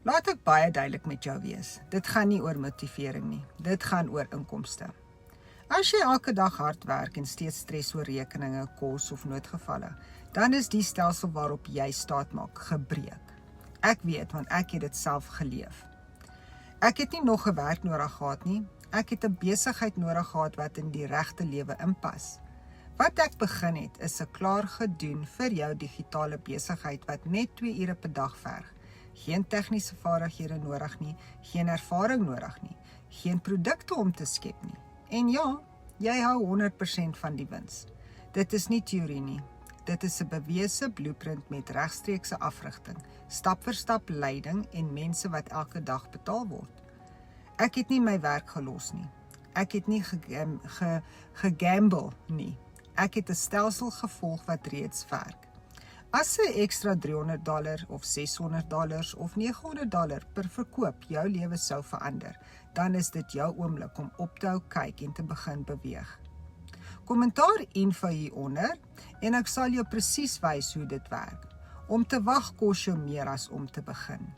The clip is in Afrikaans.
Laat ek baie duidelik met jou wees. Dit gaan nie oor motivering nie. Dit gaan oor inkomste. As jy elke dag hard werk en steeds stres oor rekeninge, kos of noodgevalle, dan is die stelsel waarop jy staat maak gebreek. Ek weet, want ek het dit self geleef. Ek het nie nog 'n werk nodig gehad nie. Ek het 'n besigheid nodig gehad wat in die regte lewe inpas. Wat ek begin het, is 'n klaar gedoen vir jou digitale besigheid wat net 2 ure per dag verg. Geen tegniese vaardighede nodig nie, geen ervaring nodig nie, geen produkte om te skep nie. En ja, jy hou 100% van die wins. Dit is nie teorie nie. Dit is 'n bewese blueprint met regstreekse afrigting, stap vir stap leiding en mense wat elke dag betaal word. Ek het nie my werk gelos nie. Ek het nie gegamble nie. Ek het 'n stelsel gevolg wat reeds werk. As 'n ekstra $300 of $600 of $900 per verkoop jou lewe sou verander, dan is dit jou oomblik om op te hou kyk en te begin beweeg. Kommentaar info hieronder en ek sal jou presies wys hoe dit werk. Om te wag kos jou meer as om te begin.